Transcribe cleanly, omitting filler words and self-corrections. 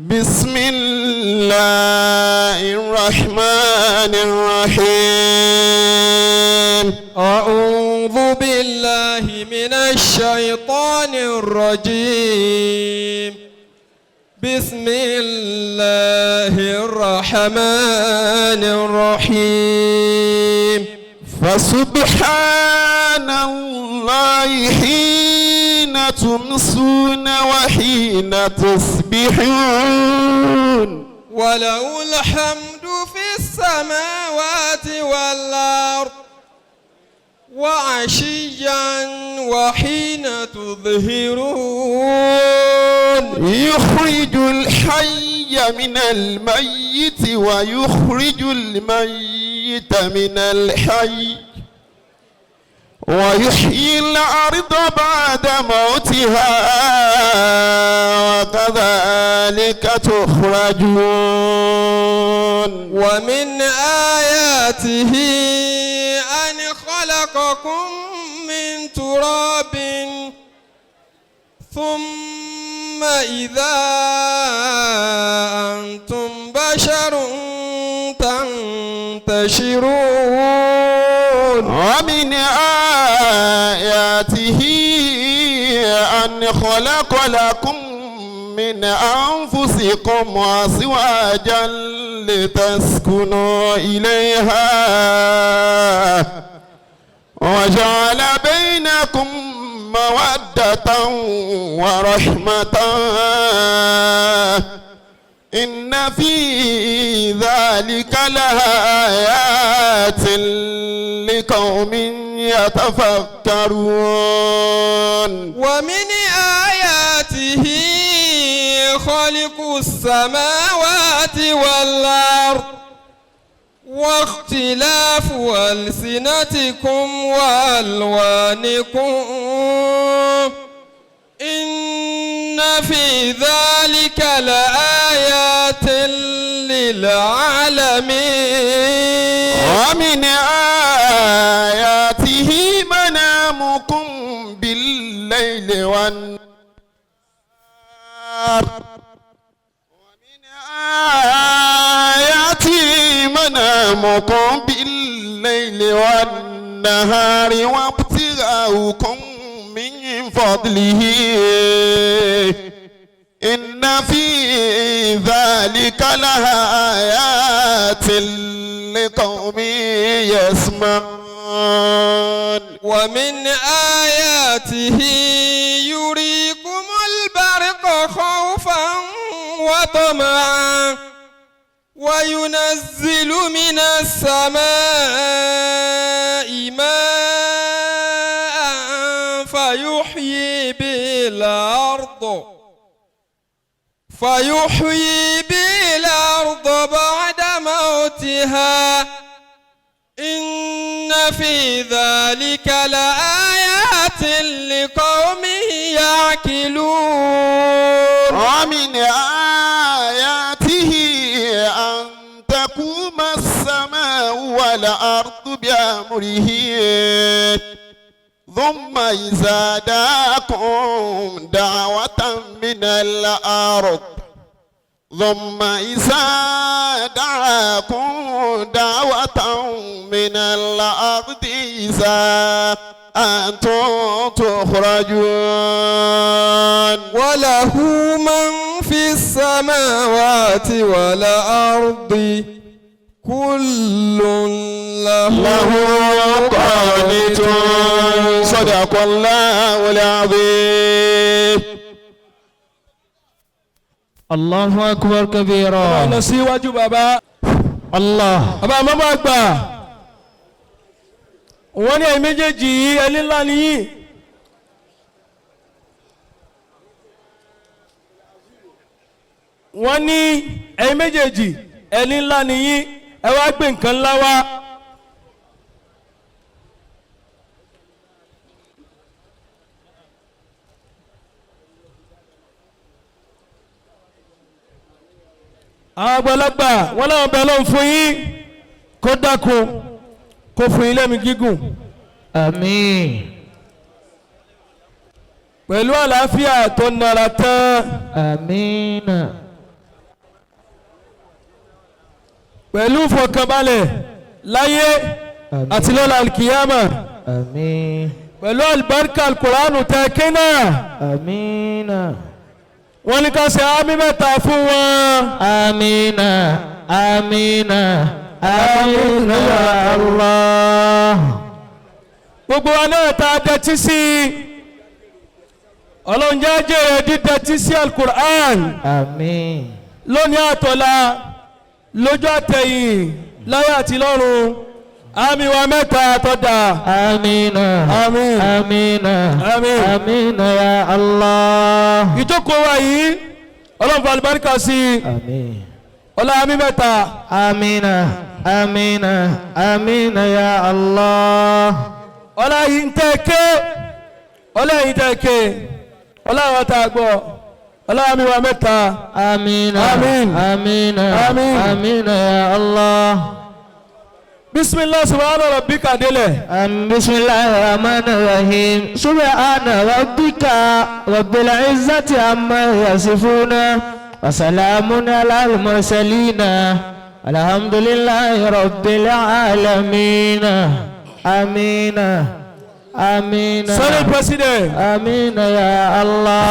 بسم الله الرحمن الرحيم أعوذ بالله من الشيطان الرجيم بسم الله الرحمن الرحيم فسبحان الله حين تمسون وحين تصبحون وله الحمد في السماوات والأرض وعشيا وحين تظهرون يخرج الحي من الميت ويخرج الميت من الحي ويحيي الأرض بعد موتها وكذلك تخرجون ومن آياته أن خلقكم من تراب ثم إذا أنتم بشر تنتشرون ومن آياته أن خلق لكم من أنفسكم أزواجا لتسكنوا إليها وجعل بينكم مودة ورحمة إن في ذلك لآيات لقوم يتفكرون ومن آياته خلق السماوات والأرض واختلاف ألسنتكم وألوانكم إن في ذلك لآيات للعالمين ومن آياته منامكم بالليل والنهار ومن آياته منامكم بالليل والنهار وابتغاؤكم من فضله إن في ذلك لآيات لقوم يسمعون ومن آياته يريكم البرق خوفا وطمعا وينزل من السماء ماء فيحيي به الأرض بعد موتها إن في ذلك لآيات لقوم يعقلون ومن آياته أن تقوم السماء والأرض بأمره ثم إذا دعاكم دعوة من الأرض إذا أنتم تخرجون وله من في السماوات والأرض كل له قانتون صدق الله العظيم. الله أكبر كبيرا. lọ síwájú bàbá. Allah. bàbá mọ́mọ́ àgbà. wọ́n ní ẹ̀yin méjèèjì yìí ẹni ńlá nìyí. wọ́n ní ẹ̀yin méjèèjì ẹni ńlá nìyí ẹ wá gbé nǹkan ńlá wá. àwọn àgbàlagbà wọn láwọn bẹ lọ́n fún yín kó dákun kó fún yín lẹ́mìí gígùn. Àmín. pẹ̀lú àlàáfíà tó nara tán. Àmín. pẹ̀lú fọkànbalẹ̀ láyé àti lọ́la alkiyama آمين pẹ̀lú alibarika alkuranu tẹ́kẹ́ náà آمين wọ́n ní ká ṣe àmì mẹ́ta fún wọn. آمين آمين آمين يا الله. gbogbo wa náà ta dẹ́tí sí ọlọ́run jẹ́ jèrè dídẹ́tí sí alukur'an آمين lónìí àtọ̀la lójú àtẹ̀yìn láyé àti lọ́run àmì wa mẹ́ta tó dà. آمين آمين. آمين آمين. آمين يا الله. ìjókòó wa yìí ọlọ́run fún alibarika sí آمين ọlá àmì mẹ́ta. آمين آمين آمين يا الله. ọlá yìí ń tẹ́ ké ọlá yìí tẹ́ ké ọlá wa tá a gbọ́ ọlá àmì wa mẹ́ta. آمين آمين. آمين آمين. آمين يا الله. bisimilah subhana rabbika délẹ̀. بسم الله الرحمن الرحيم. سبحان ربك رب العزة عما يصفون وسلام على المرسلين الحمد لله رب العالمين. آمين آمين Senate President. آمين يا الله.